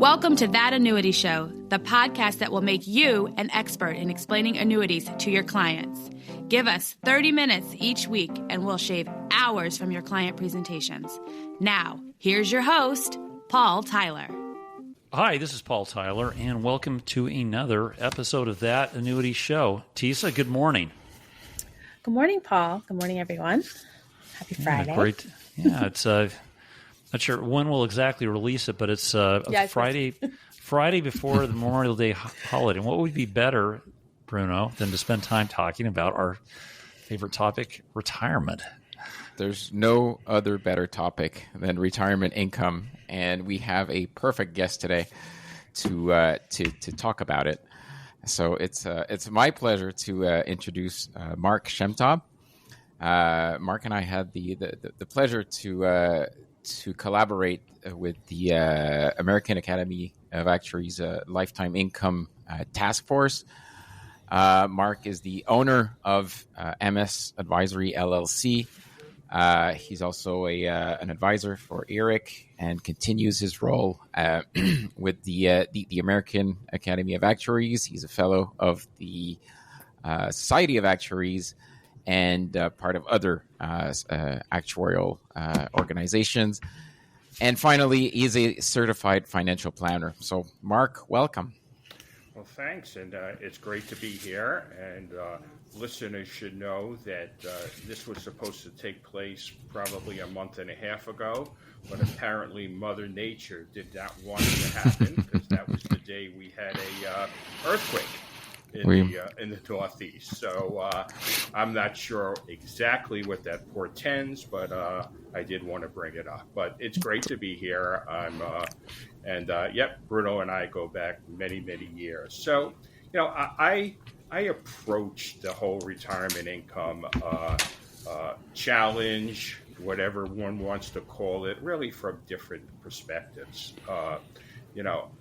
Welcome to That Annuity Show, the podcast that will make you an expert in explaining annuities to your clients. Give us 30 minutes each week and we'll shave hours from your client presentations. Now, here's your host, Paul Tyler. Hi, this is Paul Tyler, and welcome to another episode of That Annuity Show. Tisa, good morning. Good morning, Paul. Good morning, everyone. Happy Friday. Yeah, great. Yeah, it's not sure when we'll exactly release it, but it's Friday before the Memorial Day holiday. And what would be better, Bruno, than to spend time talking about our favorite topic, retirement? There's no other better topic than retirement income, and we have a perfect guest today to talk about it. So it's my pleasure to introduce Mark Shemtob. Mark and I had the pleasure to collaborate with the American Academy of Actuaries Lifetime Income Task Force. Mark is the owner of MS Advisory LLC. He's also an advisor for ERIC and continues his role with the American Academy of Actuaries. He's a fellow of the Society of Actuaries and part of other actuarial organizations. And finally, he's a certified financial planner. So, Mark, welcome. Well, thanks, and it's great to be here. And listeners should know that this was supposed to take place probably a month and a half ago, but apparently Mother Nature did not want it to happen because that was the day we had a earthquake in the Northeast. So I'm not sure exactly what that portends, but I did want to bring it up. But it's great to be here. Bruno and I go back many, many years. So, I approached the whole retirement income challenge, whatever one wants to call it, really from different perspectives.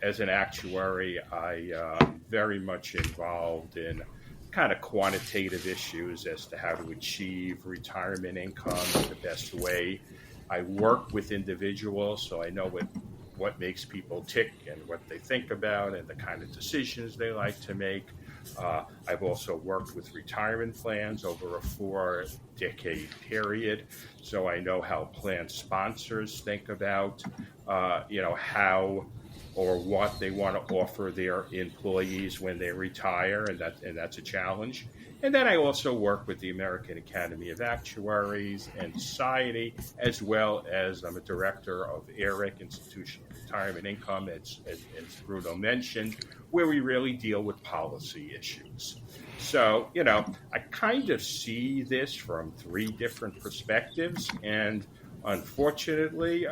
As an actuary, I very much involved in kind of quantitative issues as to how to achieve retirement income in the best way. I work with individuals, so I know what makes people tick and what they think about and the kind of decisions they like to make. I've also worked with retirement plans over a 4-decade period, so I know how plan sponsors think about, how or what they want to offer their employees when they retire, and that's a challenge. And then I also work with the American Academy of Actuaries and Society, as well as I'm a director of ERIC, Institutional Retirement Income, as Bruno mentioned, where we really deal with policy issues. So, I kind of see this from 3 different perspectives, and unfortunately,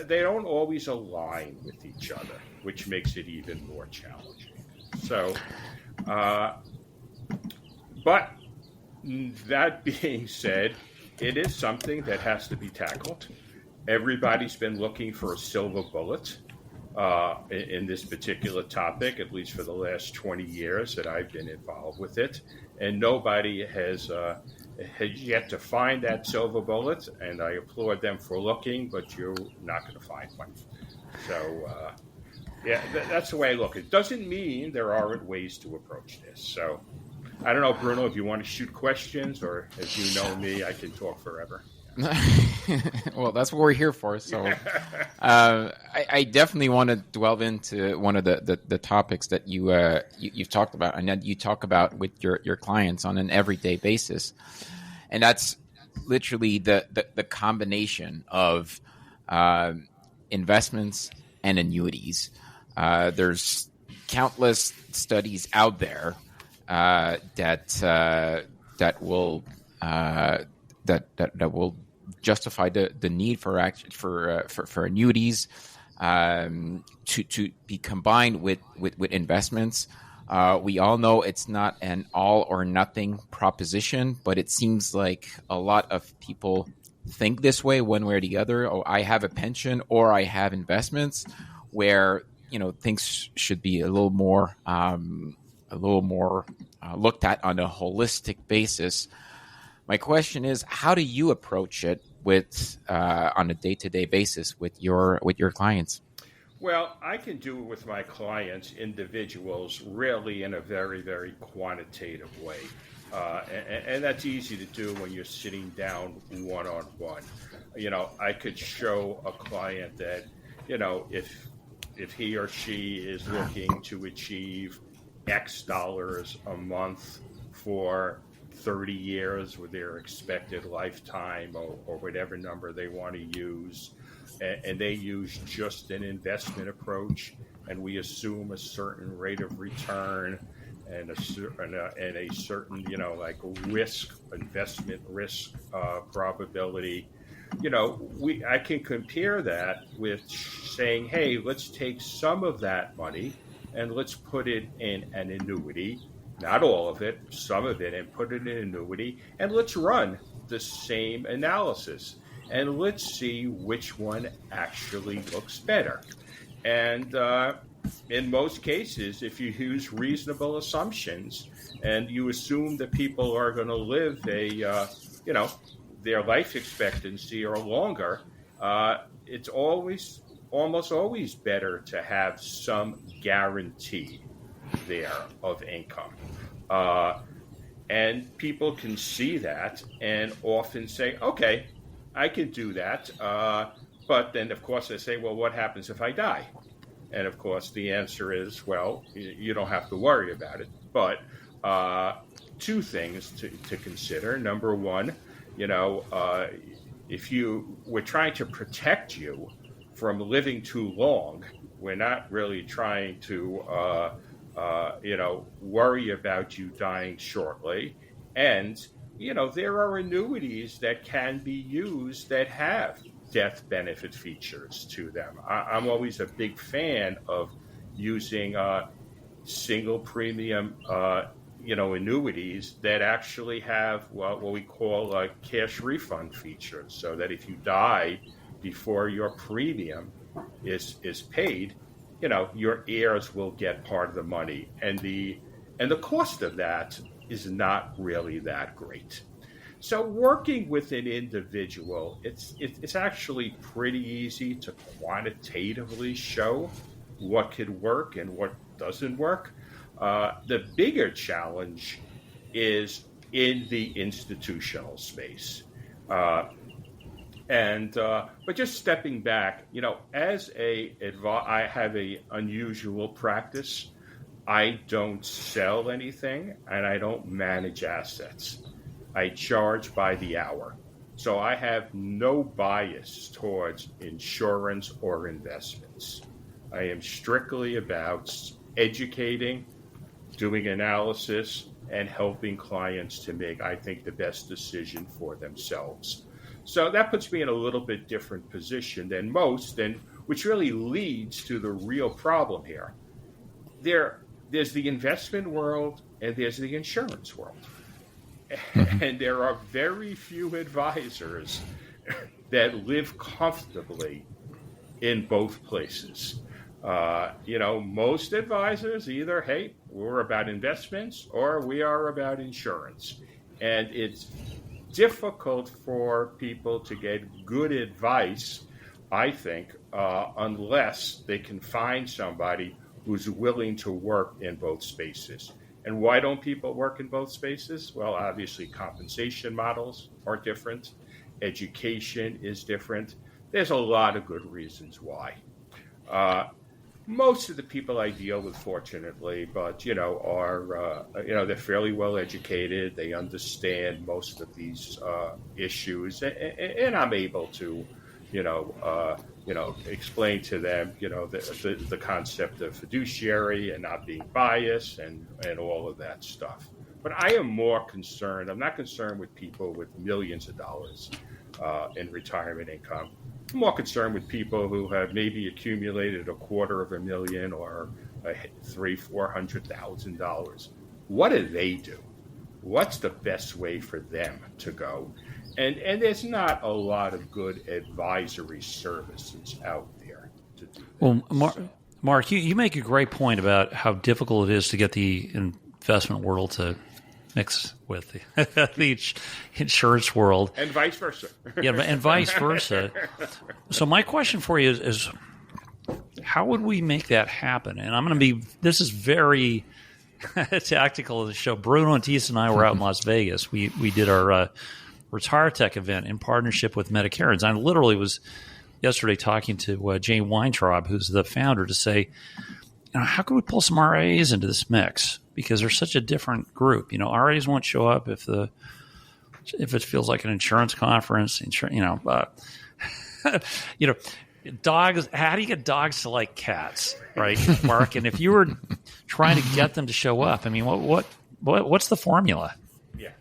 they don't always align with each other, which makes it even more challenging. So, but that being said, it is something that has to be tackled. Everybody's been looking for a silver bullet in this particular topic, at least for the last 20 years that I've been involved with it. And nobody has yet to find that silver bullet, and I applaud them for looking, but you're not going to find one. So, that's the way I look. It doesn't mean there aren't ways to approach this. So, I don't know, Bruno, if you want to shoot questions, or as you know me, I can talk forever. Well, that's what we're here for. So I definitely want to delve into one of the topics that you've talked about and that you talk about with your clients on an everyday basis. And that's literally the combination of investments and annuities. There's countless studies out there that will justify the need for annuities to be combined with investments. We all know it's not an all or nothing proposition, but it seems like a lot of people think this way, one way or the other. Oh, I have a pension or I have investments, where things should be a little more looked at on a holistic basis. My question is, how do you approach it with on a day-to-day basis with your clients? Well, I can do it with my clients, individuals, really in a very, very quantitative way. And that's easy to do when you're sitting down one-on-one. I could show a client that, if he or she is looking to achieve X dollars a month for 30 years with their expected lifetime or whatever number they want to use, and they use just an investment approach, and we assume a certain rate of return and a certain, investment risk probability. I can compare that with saying, hey, let's take some of that money and let's put it in an annuity, not all of it, some of it, and put it in an annuity, and let's run the same analysis, and let's see which one actually looks better. And in most cases, if you use reasonable assumptions and you assume that people are going to live their life expectancy or longer, it's almost always better to have some guarantee there of income. And people can see that and often say, okay, I can do that. But then, of course, they say, well, what happens if I die? And, of course, the answer is, well, you don't have to worry about it. But two things to consider. Number one, if we're trying to protect you from living too long, we're not really trying to, worry about you dying shortly. And, there are annuities that can be used that have death benefit features to them. I'm always a big fan of using single premium, annuities that actually have what we call a cash refund feature, so that if you die before your premium is paid, your heirs will get part of the money, and the cost of that is not really that great. So working with an individual, it's actually pretty easy to quantitatively show what could work and what doesn't work. The bigger challenge is in the institutional space. But just stepping back, I have a unusual practice. I don't sell anything and I don't manage assets. I charge by the hour. So I have no bias towards insurance or investments. I am strictly about educating, doing analysis, and helping clients to make, I think, the best decision for themselves. So that puts me in a little bit different position than most, which really leads to the real problem here. There's the investment world and there's the insurance world. And there are very few advisors that live comfortably in both places. Most advisors either, hey, we're about investments or we are about insurance. And it's difficult for people to get good advice, I think, unless they can find somebody who's willing to work in both spaces. And why don't people work in both spaces? Well, obviously, compensation models are different. Education is different. There's a lot of good reasons why. Most of the people I deal with, fortunately, are they're fairly well educated. They understand most of these issues, and I'm able to, explain to them, the concept of fiduciary and not being biased and all of that stuff. But I am more concerned. I'm not concerned with people with millions of dollars in retirement income. I'm more concerned with people who have maybe accumulated $250,000 or $300,000-$400,000. What do they do? What's the best way for them to go? And there's not a lot of good advisory services out there to do that. Well, Mark, you make a great point about how difficult it is to get the investment world to mix with the insurance world. And vice versa. Yeah, and vice versa. So my question for you is How would we make that happen? And this is very tactical of the show. Bruno and Tisa and I were out in Las Vegas. We did our Retire Tech event in partnership with Medicareans. I literally was yesterday talking to Jane Weintraub, who's the founder, to say, how can we pull some RAs into this mix? Because they're such a different group. RAs won't show up if it feels like an insurance conference. Dogs. How do you get dogs to like cats, right, Mark? And if you were trying to get them to show up, what's the formula? Yeah.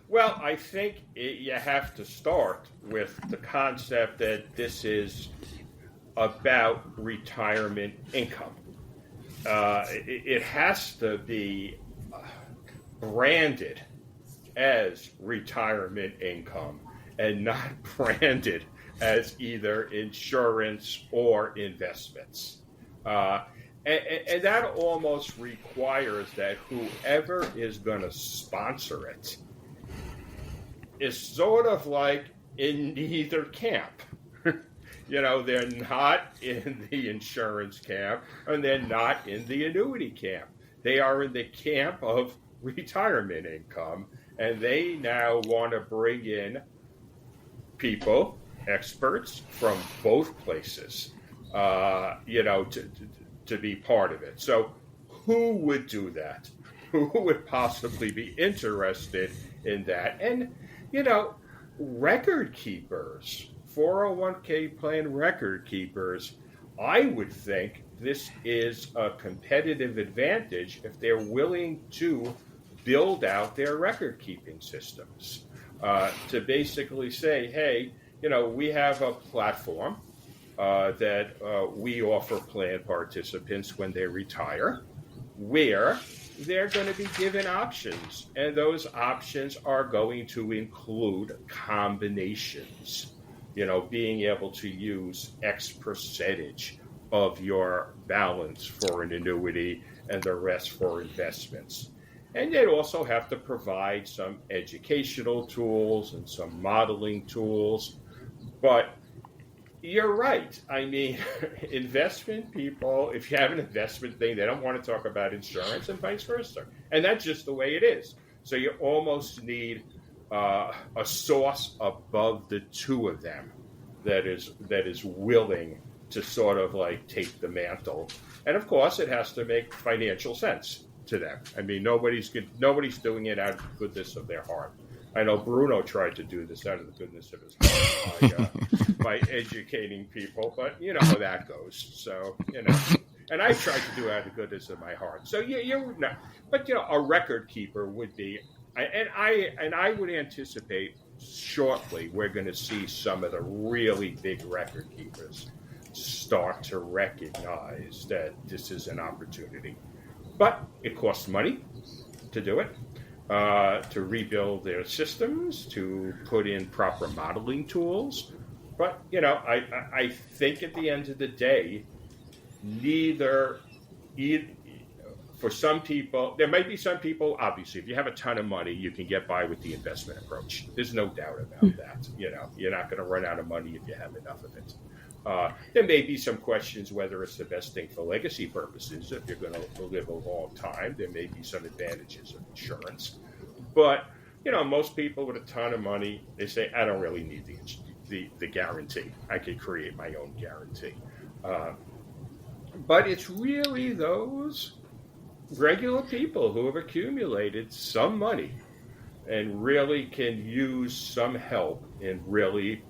Well, I think you have to start with the concept that this is about retirement income. It has to be branded as retirement income and not branded as either insurance or investments. And that almost requires that whoever is going to sponsor it is sort of like in neither camp. They're not in the insurance camp and they're not in the annuity camp. They are in the camp of retirement income, and they now want to bring in people, experts from both places, to be part of it. So who would do that? Who would possibly be interested in that? And, record keepers, 401k plan record keepers, I would think this is a competitive advantage if they're willing to build out their record keeping systems, to basically say, hey, we have a platform that we offer plan participants when they retire, where they're going to be given options, and those options are going to include combinations, being able to use X percentage of your balance for an annuity and the rest for investments. And they'd also have to provide some educational tools and some modeling tools. But you're right. Investment people, if you have an investment thing, they don't want to talk about insurance and vice versa. And that's just the way it is. So you almost need a source above the two of them that is willing to sort of like take the mantle. And of course, it has to make financial sense to them. Nobody's doing it out of the goodness of their heart. I know Bruno tried to do this out of the goodness of his heart by educating people, but you know how that goes. So, and I tried to do it out of the goodness of my heart. So but a record keeper would be, and I would anticipate shortly we're going to see some of the really big record keepers start to recognize that this is an opportunity. But it costs money to do it. To rebuild their systems, to put in proper modeling tools. But, I think at the end of the day, for some people, there might be some people, obviously, if you have a ton of money, you can get by with the investment approach. There's no doubt about that. You're not going to run out of money if you have enough of it. There may be some questions whether it's the best thing for legacy purposes. If you're going to live a long time, there may be some advantages of insurance. But, most people with a ton of money, they say, I don't really need the guarantee. I could create my own guarantee. But it's really those regular people who have accumulated some money and really can use some help in really,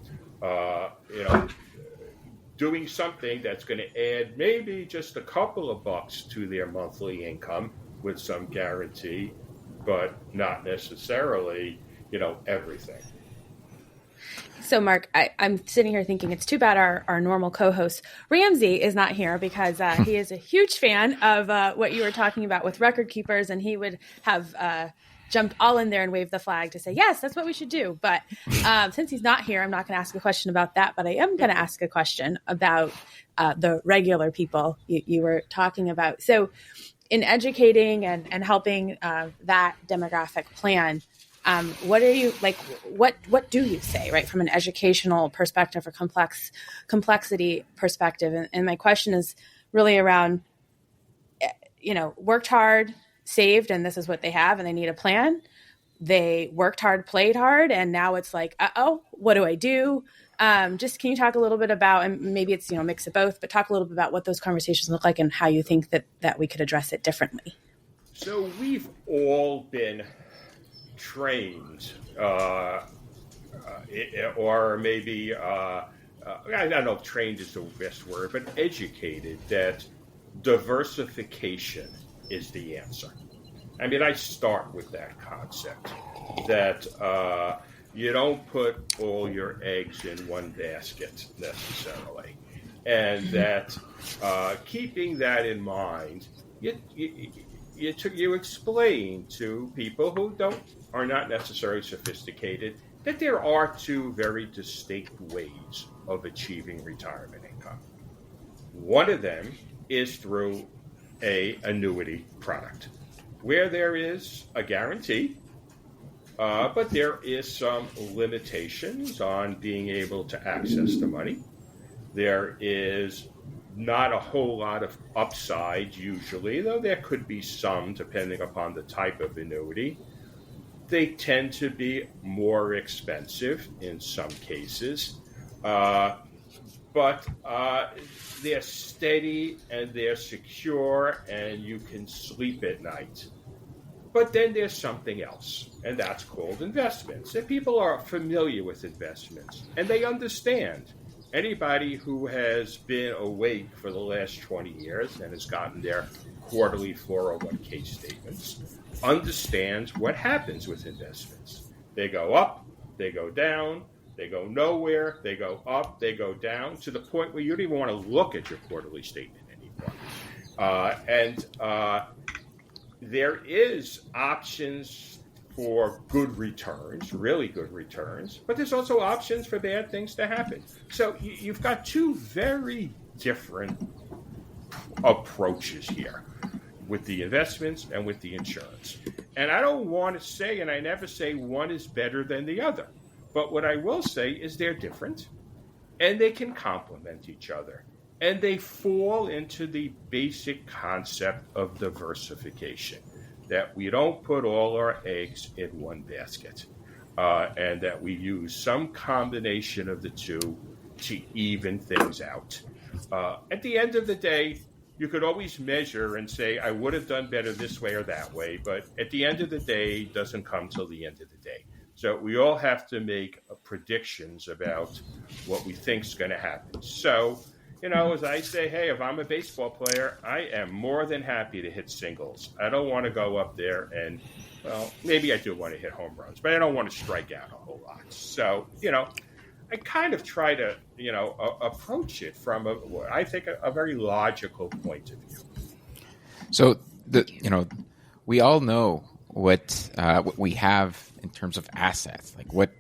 doing something that's going to add maybe just a couple of bucks to their monthly income with some guarantee, but not necessarily, everything. So, Mark, I'm sitting here thinking it's too bad our normal co-host Ramsey is not here, because he is a huge fan of what you were talking about with record keepers, and he would have jumped all in there and waved the flag to say, yes, that's what we should do. But since he's not here, I'm not going to ask a question about that, but I am going to ask a question about the regular people you were talking about. So in educating and helping that demographic plan, What are you like? What do you say, right, from an educational perspective or complexity perspective? And my question is really around, worked hard, saved, and this is what they have, and they need a plan. They worked hard, played hard, and now it's like, what do I do? Just can you talk a little bit about, and maybe it's a mix of both, but talk a little bit about what those conversations look like and how you think that we could address it differently. So we've all been trained, or maybe I don't know if trained is the best word, but educated that diversification is the answer. I mean, I start with that concept that you don't put all your eggs in one basket necessarily, and that keeping that in mind, you explain to people who are not necessarily sophisticated that there are two very distinct ways of achieving retirement income. One of them is through an annuity product, where there is a guarantee, but there is some limitations on being able to access the money. There is not a whole lot of upside usually, though there could be some depending upon the type of annuity. They tend to be more expensive in some cases, but they're steady and they're secure and you can sleep at night. But then there's something else, and that's called investments. And people are familiar with investments, and they understand. Anybody who has been awake for the last 20 years and has gotten their quarterly 401k statements understands what happens with investments. They go up, they go down, they go nowhere, they go up, they go down, to the point where you don't even want to look at your quarterly statement anymore. There is options for good returns, really good returns, but there's also options for bad things to happen. So you've got two very different approaches here with the investments and with the insurance. And I don't want to say, and I never say one is better than the other, but what I will say is they're different and they can complement each other. And they fall into the basic concept of diversification, that we don't put all our eggs in one basket, and that we use some combination of the two to even things out. At the end of the day, you could always measure and say, I would have done better this way or that way, but at the end of the day, it doesn't come till the end of the day. So we all have to make predictions about what we think is going to happen. So, as I say, hey, if I'm a baseball player, I am more than happy to hit singles. I don't want to go up there and, well, maybe I do want to hit home runs, but I don't want to strike out a whole lot. So, I kind of try to, approach it from I think a very logical point of view. So, we all know what we have in terms of assets, like what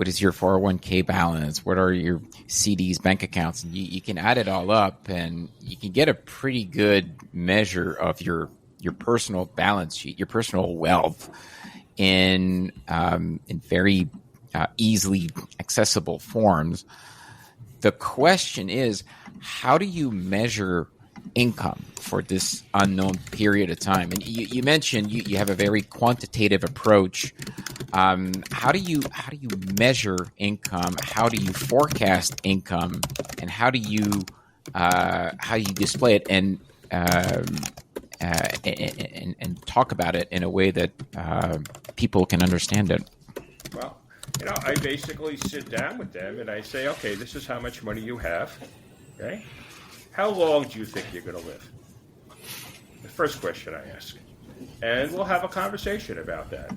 is your 401k balance? What are your CDs, bank accounts? And you can add it all up, and you can get a pretty good measure of your personal balance sheet, your personal wealth, in very easily accessible forms. The question is, how do you measure income for this unknown period of time? And you mentioned you have a very quantitative approach. How do you measure income? How do you forecast income? And how do you display it and talk about it in a way that people can understand it? Well, I basically sit down with them and I say, okay, this is how much money you have. Okay. How long do you think you're going to live? The first question I ask. And we'll have a conversation about that.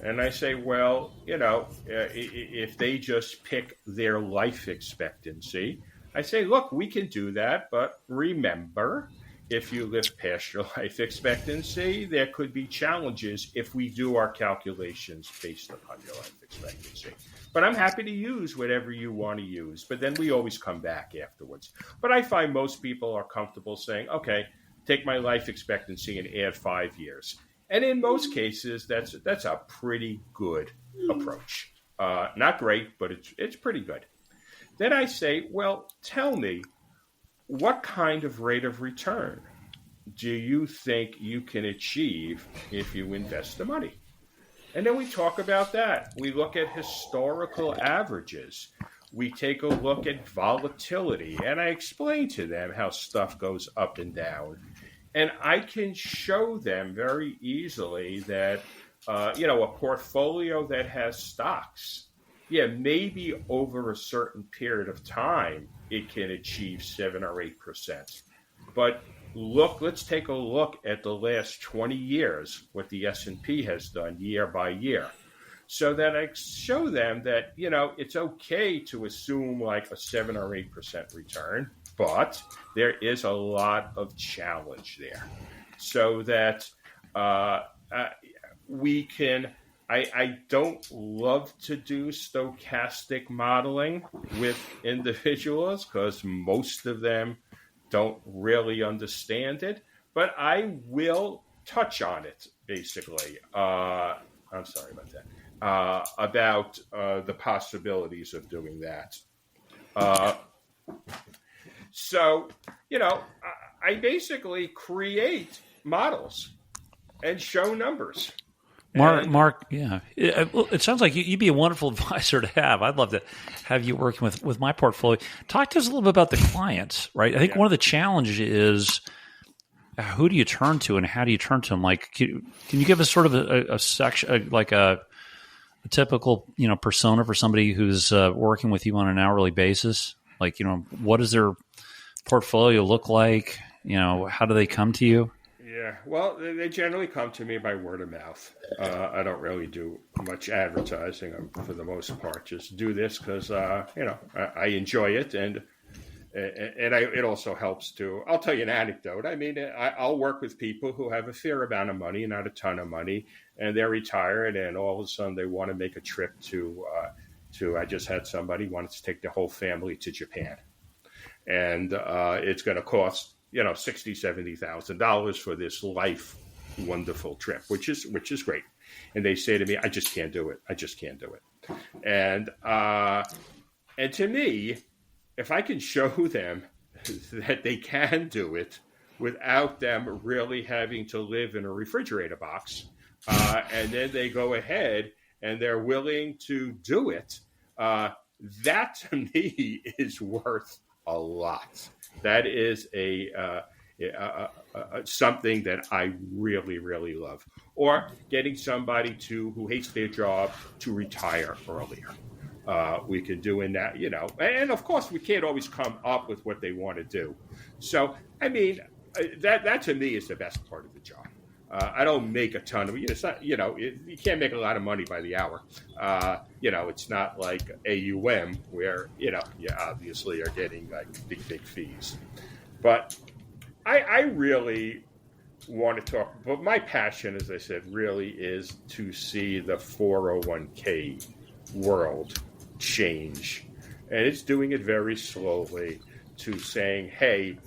And I say, well, if they just pick their life expectancy, I say, look, we can do that. But remember, if you live past your life expectancy, there could be challenges if we do our calculations based upon your life expectancy. But I'm happy to use whatever you want to use. But then we always come back afterwards. But I find most people are comfortable saying, okay, take my life expectancy and add 5 years. And in most cases, that's a pretty good approach. Not great, but it's pretty good. Then I say, well, tell me, what kind of rate of return do you think you can achieve if you invest the money? And then we talk about that. We look at historical averages. We take a look at volatility. And I explain to them how stuff goes up and down. And I can show them very easily that, a portfolio that has stocks, maybe over a certain period of time, it can achieve 7 or 8%. But let's take a look at the last 20 years, what the S&P has done year by year. So that I show them that, it's okay to assume like a 7 or 8% return, but there is a lot of challenge there. So that we can, I don't love to do stochastic modeling with individuals because most of them don't really understand it, but I will touch on it, basically. I'm sorry about that. About the possibilities of doing that. So, I basically create models and show numbers. Mark, yeah. It sounds like you'd be a wonderful advisor to have. I'd love to have you working with my portfolio. Talk to us a little bit about the clients, right? I think one of the challenges is who do you turn to and how do you turn to them? Like, can you give us sort of a section, like a typical, persona for somebody who's working with you on an hourly basis? Like, what does their portfolio look like? How do they come to you? Yeah, well, they generally come to me by word of mouth. I don't really do much advertising for the most part. Just do this because, I enjoy it. And it also helps to, I'll tell you an anecdote. I mean, I'll work with people who have a fair amount of money, not a ton of money, and they're retired. And all of a sudden they want to make a trip to I just had somebody wanted to take the whole family to Japan. And it's going to cost, $60,000, $70,000 for this wonderful trip, which is great. And they say to me, I just can't do it. I just can't do it. And to me, if I can show them that they can do it without them really having to live in a refrigerator box, and then they go ahead and they're willing to do it, that to me is worth a lot. That is something that I really, really love. Or getting somebody who hates their job to retire earlier. We can do in that, and of course we can't always come up with what they want to do. So, I mean, that to me is the best part of the job. I don't make a ton of it. It's not, you can't make a lot of money by the hour. It's not like AUM where, you obviously are getting like big fees. But I really want to talk, but my passion, as I said, really is to see the 401k world change. And it's doing it very slowly to saying, hey,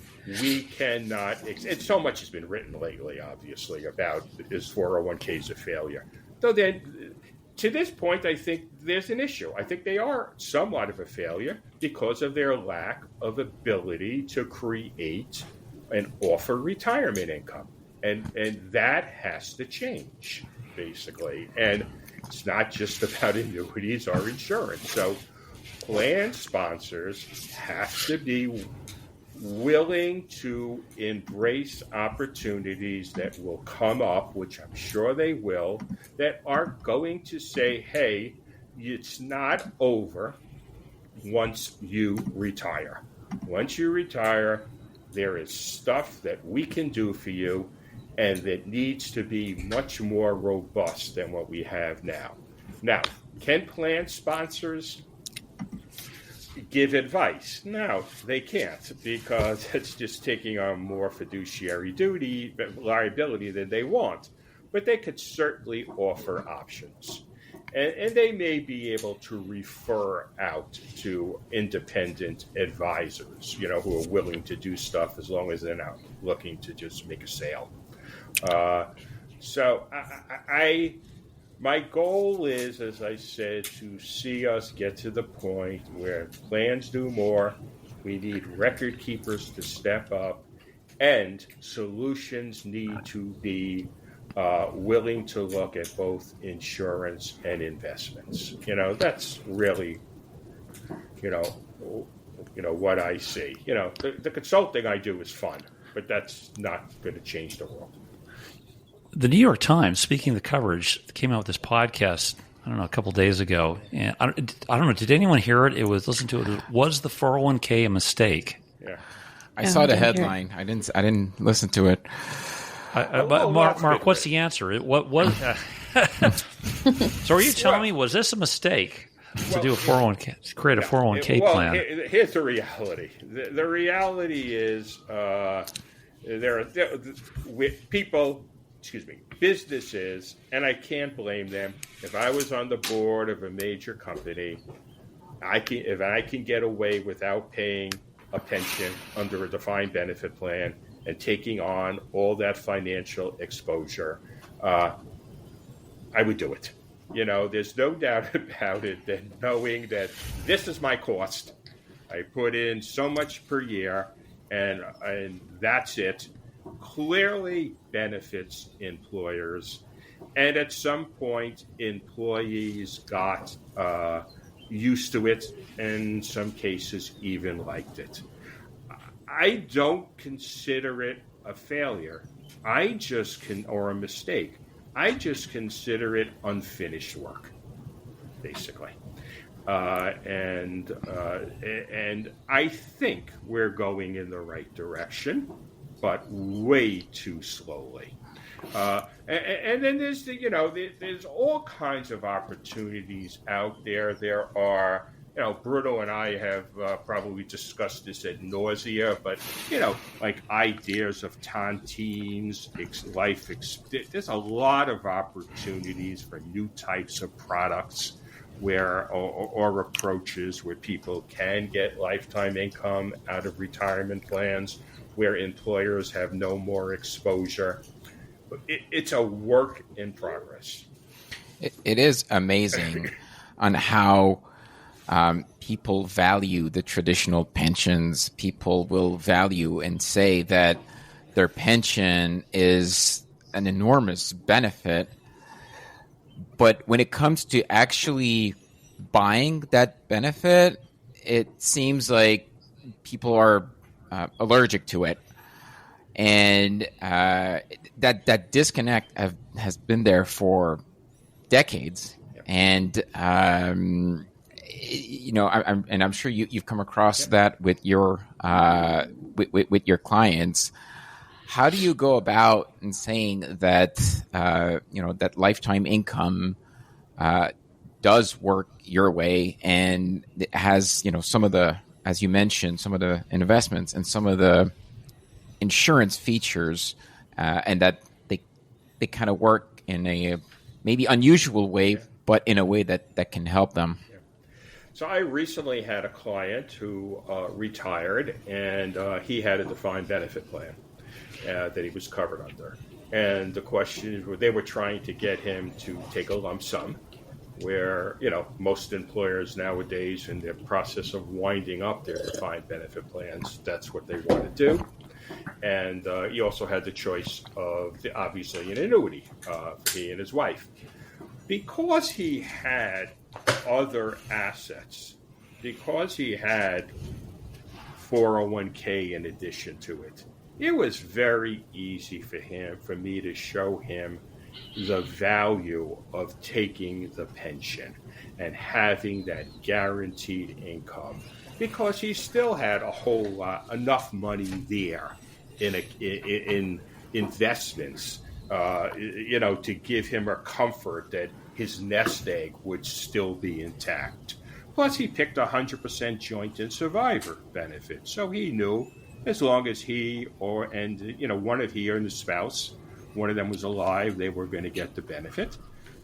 we cannot, and so much has been written lately, obviously, about is 401ks a failure. So then, to this point, I think there's an issue. I think they are somewhat of a failure because of their lack of ability to create and offer retirement income. And that has to change, basically. And it's not just about annuities or insurance. So plan sponsors have to be willing to embrace opportunities that will come up, which I'm sure they will, that are going to say, hey, it's not over once you retire. Once you retire, there is stuff that we can do for you and that needs to be much more robust than what we have now. Now, can plan sponsors give advice? No, they can't, because it's just taking on more fiduciary duty, liability than they want. But they could certainly offer options. And they may be able to refer out to independent advisors, who are willing to do stuff as long as they're not looking to just make a sale. So my goal is, as I said, to see us get to the point where plans do more. We need record keepers to step up, and solutions need to be willing to look at both insurance and investments. That's really, what I see. The consulting I do is fun, but that's not going to change the world. The New York Times, speaking of the coverage, came out with this podcast, I don't know, a couple of days ago. And I don't know, did anyone hear it? Listen to it. Was the 401k a mistake? Yeah. I saw the headline. I didn't listen to it. But Mark, what's the answer? What was? So are you telling me, was this a mistake to do a 401k, to create a 401k plan? Here's the reality. The reality is businesses, and I can't blame them. If I was on the board of a major company, if I can get away without paying a pension under a defined benefit plan and taking on all that financial exposure, I would do it. There's no doubt about it that knowing that this is my cost, I put in so much per year, and that's it, clearly benefits employers. And at some point, employees got used to it, and in some cases even liked it. I don't consider it a failure. Or a mistake. I just consider it unfinished work, basically. And I think we're going in the right direction, but way too slowly. And then there's there's all kinds of opportunities out there. There are, Bruno and I have probably discussed this ad nausea, but like ideas of tontines, there's a lot of opportunities for new types of products or approaches where people can get lifetime income out of retirement plans, where employers have no more exposure. It's a work in progress. It is amazing on how people value the traditional pensions. People will value and say that their pension is an enormous benefit. But when it comes to actually buying that benefit, it seems like people are allergic to it. And that disconnect has been there for decades. And I'm sure you've come across that with your clients. How do you go about in saying that that lifetime income does work your way, and it has some of the, as you mentioned, some of the investments and some of the insurance features, and that they kind of work in a maybe unusual way, but in a way that can help them? So I recently had a client who retired, and he had a defined benefit plan that he was covered under. And the question is, they were trying to get him to take a lump sum, where most employers nowadays, in their process of winding up their defined benefit plans, that's what they want to do. And he also had the choice of, obviously, an annuity for he and his wife. Because he had other assets, because he had 401k in addition to it, it was very easy for me to show him the value of taking the pension and having that guaranteed income, because he still had enough money there in investments, to give him a comfort that his nest egg would still be intact. Plus, he picked 100% joint and survivor benefit, so he knew as long as he and the spouse, one of them was alive, they were going to get the benefit.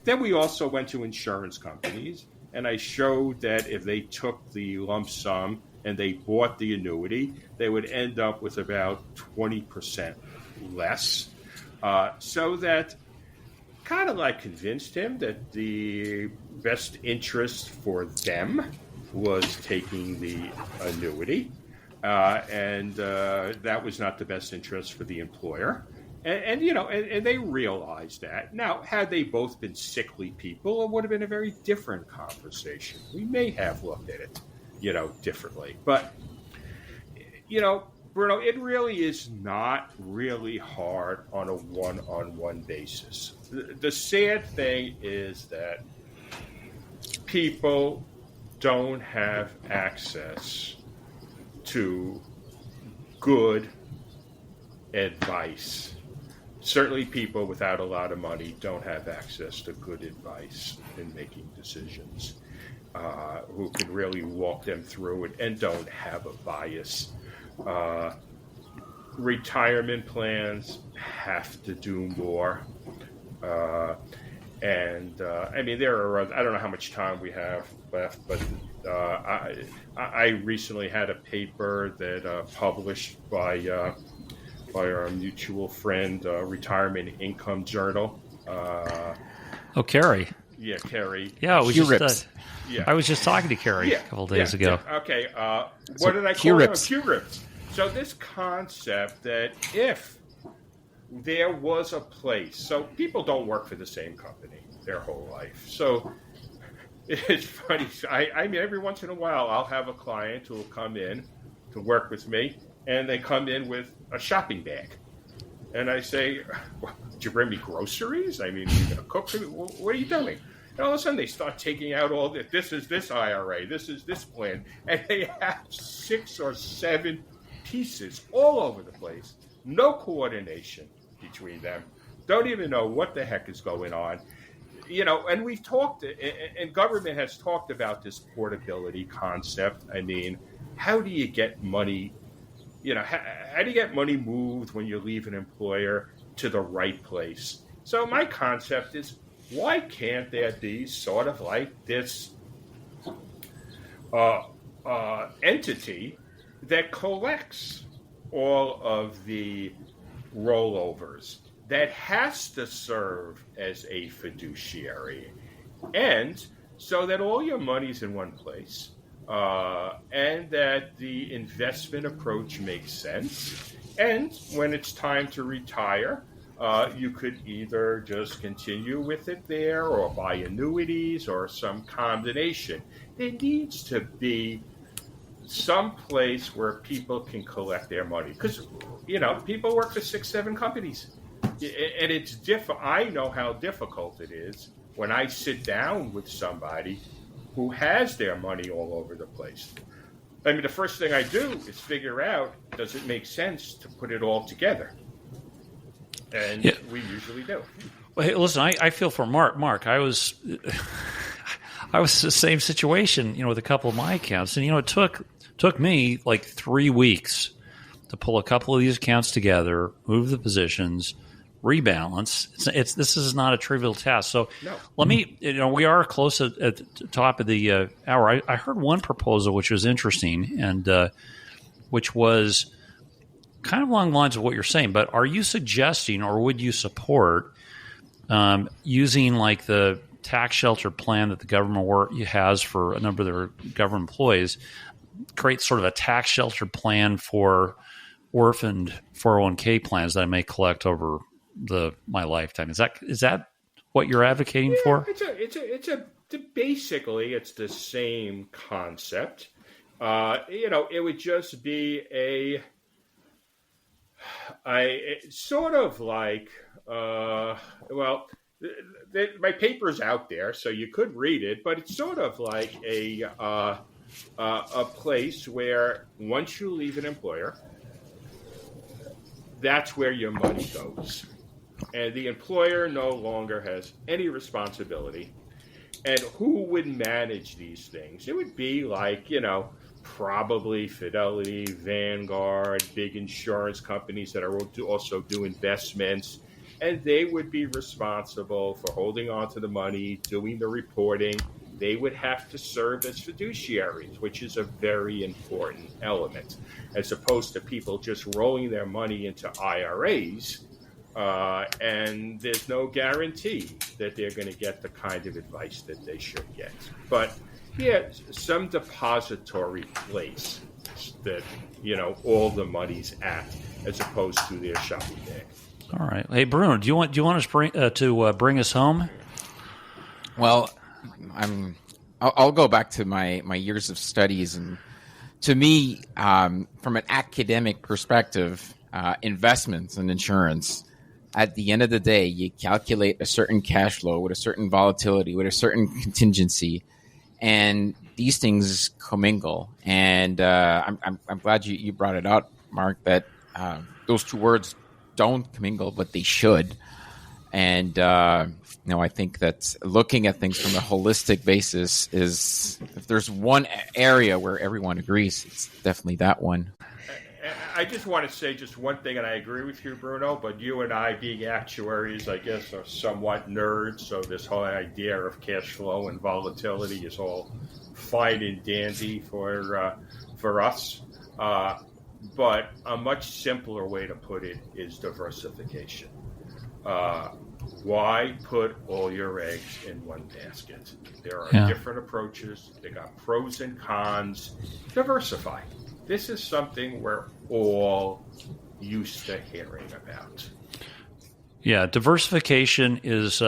Then we also went to insurance companies, and I showed that if they took the lump sum and they bought the annuity, they would end up with about 20% less. So that kind of like convinced him that the best interest for them was taking the annuity, and that was not the best interest for the employer. And they realized that. Now, had they both been sickly people, it would have been a very different conversation. We may have looked at it, differently. But, Bruno, it really is not really hard on a one-on-one basis. The sad thing is that people don't have access to good advice. Certainly people without a lot of money don't have access to good advice in making decisions, who can really walk them through it and don't have a bias. Retirement plans have to do more. There are, I don't know how much time we have left, but I recently had a paper that published by our mutual friend, Retirement Income Journal. Carrie. Yeah, Carrie. Yeah, yeah. I was just talking to Carrie a couple of days ago. Okay, what did I call it? Q-rips. So this concept that if there was a place, so people don't work for the same company their whole life. So it's funny. Every once in a while, I'll have a client who will come in to work with me, and they come in with a shopping bag. And I say, did you bring me groceries? Are you going to cook for me? What are you doing? And all of a sudden, they start taking out all this. This is this IRA. This is this plan. And they have 6 or 7 pieces all over the place. No coordination between them. Don't even know what the heck is going on. And we've talked, and government has talked about this portability concept. How do you get money? How do you get money moved when you leave an employer to the right place? So my concept is, why can't there be sort of like this entity that collects all of the rollovers, that has to serve as a fiduciary, and so that all your money's in one place, and that the investment approach makes sense, and when it's time to retire, you could either just continue with it there or buy annuities or some combination. There needs to be some place where people can collect their money, because people work for 6, 7 companies, and it's I know how difficult it is when I sit down with somebody who has their money all over the place. The first thing I do is figure out, does it make sense to put it all together? And we usually do. Well, hey, listen, I feel for Mark. I was the same situation, with a couple of my accounts, and it took me like 3 weeks to pull a couple of these accounts together, move the positions, rebalance. This is not a trivial task. So let me, we are close at the top of the hour. I heard one proposal which was interesting, and which was kind of along the lines of what you're saying. But are you suggesting, or would you support using like the tax shelter plan that the government has for a number of their government employees, create sort of a tax shelter plan for orphaned 401k plans that I may collect over my lifetime? Is that what you're advocating for? Basically it's the same concept. It would just be sort of like my paper's out there, so you could read it, but it's sort of like a place where once you leave an employer, that's where your money goes. And the employer no longer has any responsibility. And who would manage these things? It would be like, probably Fidelity, Vanguard, big insurance companies that are also do investments. And they would be responsible for holding on to the money, doing the reporting. They would have to serve as fiduciaries, which is a very important element, as opposed to people just rolling their money into IRAs, And there's no guarantee that they're going to get the kind of advice that they should get. But yeah, some depository place that, all the money's at, as opposed to their shopping bag. All right. Hey, Bruno, do you want us to bring us home? Well, I'll go back to my years of studies, and to me, from an academic perspective, investments and insurance, at the end of the day, you calculate a certain cash flow with a certain volatility, with a certain contingency, and these things commingle. And I'm glad you brought it up, Mark, that those two words don't commingle, but they should. And I think that looking at things from a holistic basis is, if there's one area where everyone agrees, it's definitely that one. I just want to say just one thing, and I agree with you, Bruno, but you and I, being actuaries, I guess, are somewhat nerds, so this whole idea of cash flow and volatility is all fine and dandy for us. But a much simpler way to put it is diversification. Why put all your eggs in one basket? There are different approaches. They got pros and cons. Diversify. This is something we're all used to hearing about. Yeah, diversification is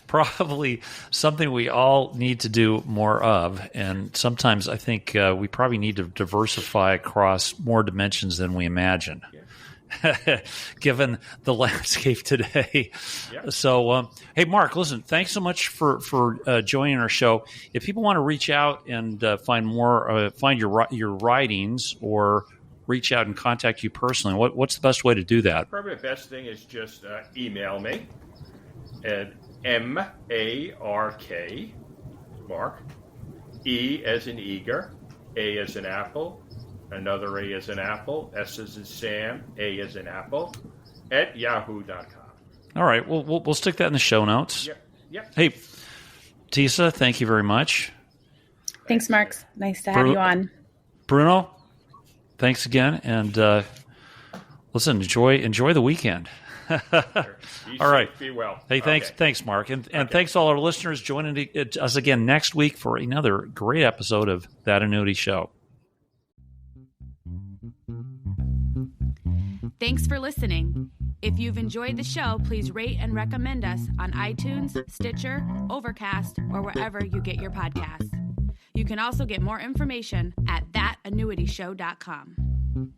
probably something we all need to do more of. And sometimes I think we probably need to diversify across more dimensions than we imagine. Yeah. Given the landscape today. Yep. So, hey, Mark, listen, thanks so much for joining our show. If people want to reach out and find your writings or reach out and contact you personally, what's the best way to do that? Probably the best thing is just email me at MARK, Mark, E as in eager, A as in apple, another A as in apple, S as in Sam, A as in apple, at yahoo.com. All right. We'll stick that in the show notes. Yep. Hey, Tisa, thank you very much. Thanks, Mark. Nice to have you on. Bruno, thanks again. And listen, enjoy the weekend. All right. Be well. Hey, thanks, Mark. And thanks to all our listeners joining us again next week for another great episode of That Annuity Show. Thanks for listening. If you've enjoyed the show, please rate and recommend us on iTunes, Stitcher, Overcast, or wherever you get your podcasts. You can also get more information at thatannuityshow.com.